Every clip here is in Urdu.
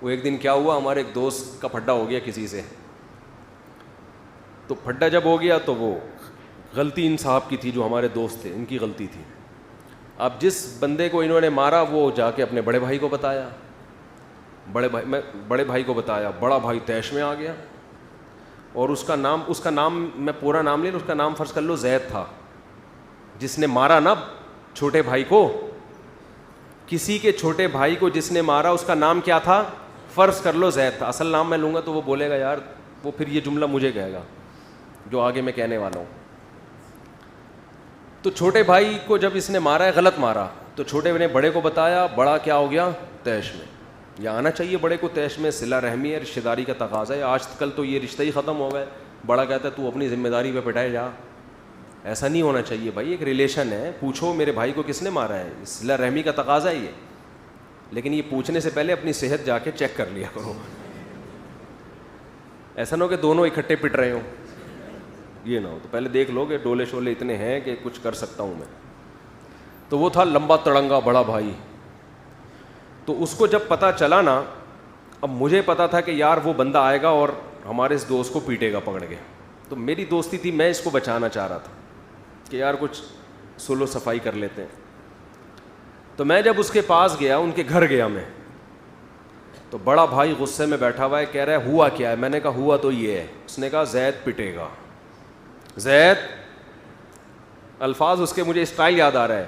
وہ ایک دن کیا ہوا, ہمارے ایک دوست کا پھڈا ہو گیا کسی سے. تو پھڈا جب ہو گیا تو وہ غلطی ان صاحب کی تھی, جو ہمارے دوست تھے ان کی غلطی تھی. اب جس بندے کو انہوں نے مارا وہ جا کے اپنے بڑے بھائی کو بتایا, بڑے بھائی کو بتایا, بڑا بھائی طیش میں آ گیا. اور اس کا نام میں پورا نام لے لوں, اس کا نام فرض کر لو زید تھا, جس نے مارا نا چھوٹے بھائی کو, کسی کے چھوٹے بھائی کو جس نے مارا اس کا نام کیا تھا, فرض کر لو زید تھا. اصل نام میں لوں گا تو وہ بولے گا یار, وہ پھر یہ جملہ مجھے کہے گا جو آگے میں کہنے والا ہوں. تو چھوٹے بھائی کو جب اس نے مارا ہے, غلط مارا, تو چھوٹے نے بڑے کو بتایا, بڑا کیا ہو گیا, طیش میں. یہ آنا چاہیے بڑے کو طیش میں, صلہ رحمی ہے, رشتہ داری کا تقاضا ہے. آج کل تو یہ رشتہ ہی ختم ہو گئے. بڑا کہتا ہے تو اپنی ذمہ داری پہ پٹائے جا. ایسا نہیں ہونا چاہیے بھائی, ایک ریلیشن ہے, پوچھو میرے بھائی کو کس نے مارا ہے, صلہ رحمی کا تقاضا ہی ہے. لیکن یہ پوچھنے سے پہلے اپنی صحت جا کے چیک کر لیا کرو. ایسا نہ ہو کہ دونوں اکٹھے پٹ رہے ہوں, یہ نہ ہو. تو پہلے دیکھ لو کہ ڈولے شولے اتنے ہیں کہ کچھ کر سکتا ہوں میں. تو وہ تھا لمبا تڑنگا بڑا بھائی. تو اس کو جب پتہ چلا نا, اب مجھے پتا تھا کہ یار وہ بندہ آئے گا اور ہمارے اس دوست کو پیٹے گا پکڑ کے. تو میری دوستی تھی, میں اس کو بچانا چاہ رہا تھا کہ یار کچھ سلو صفائی کر لیتے ہیں. تو میں جب اس کے پاس گیا, ان کے گھر گیا میں, تو بڑا بھائی غصے میں بیٹھا ہوا ہے, کہہ رہا ہے ہوا کیا ہے. میں نے کہا ہوا تو یہ ہے. اس نے کہا زید پٹے گا. زید, الفاظ اس کے مجھے اسٹائل یاد آ رہا ہے.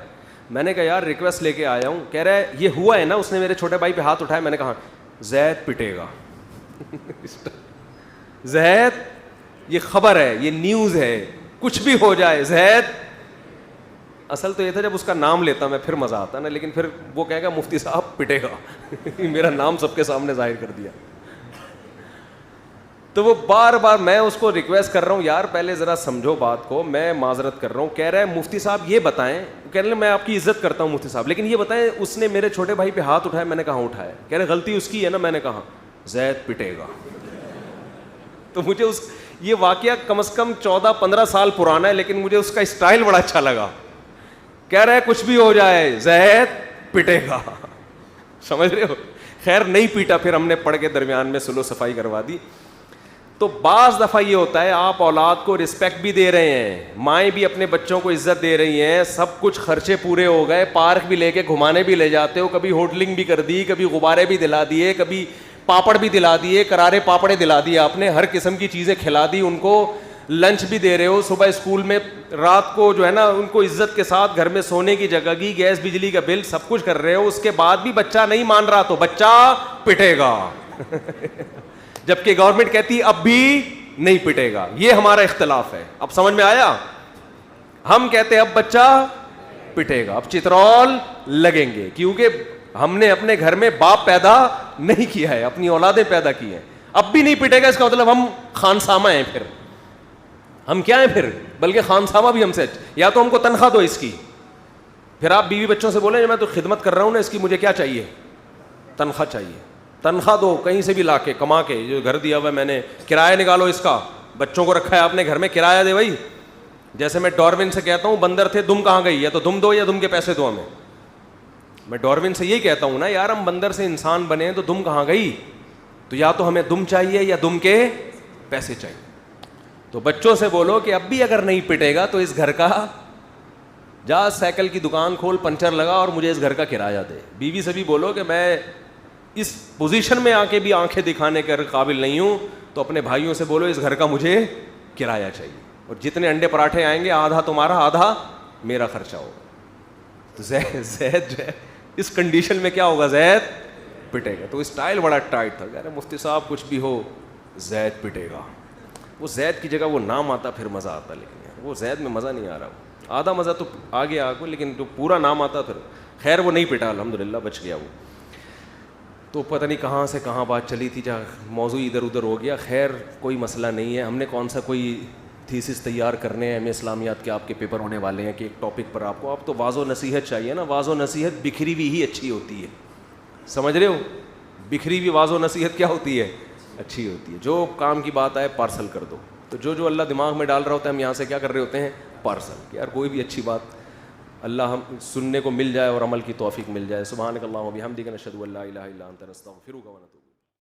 میں نے کہا یار ریکویسٹ لے کے آیا ہوں. کہہ رہا ہے یہ ہوا ہے نا. اس نے میرے چھوٹے بھائی پہ ہاتھ اٹھایا. میں نے کہا زید پٹے گا. زید, یہ خبر ہے, یہ نیوز ہے, کچھ بھی ہو جائے زید. اصل تو یہ تھا جب اس کا نام لیتا میں پھر مزہ آتا نا, لیکن پھر وہ کہے گا مفتی صاحب پٹے گا. میرا نام سب کے سامنے ظاہر کر دیا. تو وہ بار بار میں اس کو ریکویسٹ کر رہا ہوں, یار پہلے ذرا سمجھو بات کو, میں معذرت کر رہا ہوں. کہہ رہا ہے مفتی صاحب یہ بتائیں, کہہ رہے میں آپ کی عزت کرتا ہوں مفتی صاحب, لیکن یہ بتائیں اس نے میرے چھوٹے بھائی پہ ہاتھ اٹھایا. میں نے کہا اٹھایا. کہہ رہے غلطی اس کی ہے نا. میں نے کہا زید پٹے گا. تو مجھے یہ واقعہ کم از کم 14-15 سال پرانا ہے, لیکن مجھے اس کا اسٹائل بڑا اچھا لگا. کہہ رہا ہے کچھ بھی ہو جائے زید پٹے گا. سمجھ رہے ہو. خیر نہیں پیٹا, پھر ہم نے پڑھ کے درمیان میں سلو صفائی کروا دی. تو بعض دفعہ یہ ہوتا ہے, آپ اولاد کو رسپیکٹ بھی دے رہے ہیں, مائیں بھی اپنے بچوں کو عزت دے رہی ہیں, سب کچھ خرچے پورے ہو گئے, پارک بھی لے کے گھمانے بھی لے جاتے ہو, کبھی ہوٹلنگ بھی کر دی, کبھی غبارے بھی دلا دیے, کبھی پاپڑ بھی دلا دیے, کرارے پاپڑے دلا دیے آپ نے, ہر قسم کی چیزیں کھلا دی ان کو, لنچ بھی دے رہے ہو, صبح اسکول میں, رات کو جو ہے نا ان کو عزت کے ساتھ گھر میں سونے کی جگہ کی, گیس بجلی کا بل سب کچھ کر رہے ہو. اس کے بعد بھی بچہ نہیں مان رہا تو بچہ پٹے گا. جبکہ گورنمنٹ کہتی اب بھی نہیں پٹے گا. یہ ہمارا اختلاف ہے. اب سمجھ میں آیا. ہم کہتے اب بچہ پٹے گا, اب چترول لگیں گے, کیونکہ ہم نے اپنے گھر میں باپ پیدا نہیں کیا ہے, اپنی اولادیں پیدا کی ہیں. اب بھی نہیں پٹے گا, اس کا مطلب ہم خانسامہ ہیں. پھر ہم کیا ہیں پھر, بلکہ خانسامہ بھی ہم سے. یا تو ہم کو تنخواہ دو اس کی, پھر آپ بیوی بچوں سے بولیں میں تو خدمت کر رہا ہوں نا اس کی, مجھے کیا چاہیے, تنخواہ چاہیے. تنخواہ دو کہیں سے بھی لا کے کما کے, جو گھر دیا ہوا ہے میں نے, کرایہ نکالو اس کا, بچوں کو رکھا ہے آپ نے گھر میں, کرایہ دے بھائی. جیسے میں ڈاروین سے کہتا ہوں بندر تھے دم کہاں گئی, یا تو دم دو یا دم کے پیسے دو ہمیں. میں ڈاروین سے یہی کہتا ہوں نا یار, ہم بندر سے انسان بنے تو دم کہاں گئی, تو یا تو ہمیں دم چاہیے یا دم کے پیسے چاہیے. تو بچوں سے بولو کہ اب بھی اگر نہیں پٹے گا تو اس گھر کا جا سائیکل کی دکان کھول, پنچر لگا اور مجھے اس گھر کا کرایہ دے. بیوی سے بھی بولو کہ میں اس پوزیشن میں آ کے بھی آنکھیں دکھانے کے قابل نہیں ہوں, تو اپنے بھائیوں سے بولو اس گھر کا مجھے کرایہ چاہیے, اور جتنے انڈے پراٹھے آئیں گے آدھا تمہارا آدھا میرا خرچہ ہوگا. تو زید جو ہے اس کنڈیشن میں کیا ہوگا, زید پٹے گا. تو اسٹائل بڑا ٹائٹ تھا, کہہ رہے مفتی صاحب کچھ بھی ہو زید پٹے گا. وہ زید کی جگہ وہ نام آتا پھر مزہ آتا, لیکن یار وہ زید میں مزہ نہیں آ رہا. آدھا مزہ تو آگے آگے, لیکن جو پورا نام آتا پھر. خیر وہ نہیں پٹا, الحمدللہ بچ گیا وہ. تو پتہ نہیں کہاں سے کہاں بات چلی تھی, جہاں موضوع ادھر ادھر ہو گیا. خیر کوئی مسئلہ نہیں ہے. ہم نے کون سا کوئی تھیسس تیار کرنے ہیں, اسلامیات کے آپ کے پیپر ہونے والے ہیں کہ ایک ٹاپک پر آپ کو, آپ تو واضح و نصیحت چاہیے نا. واضح و نصیحت بکھری ہوئی ہی اچھی ہوتی ہے, سمجھ رہے ہو. بکھری ہوئی واضح و نصیحت کیا ہوتی ہے, اچھی ہوتی ہے. جو کام کی بات آئے پارسل کر دو. تو جو اللہ دماغ میں ڈال رہا ہوتا ہے ہم یہاں سے کیا کر رہے ہوتے ہیں, پارسل. کہ یار کوئی بھی اچھی بات اللہ ہم سننے کو مل جائے اور عمل کی توفیق مل جائے. سبحانک اللہم و بحمدک نشہد ان لا الہ الا انت نستغفرک و نتوب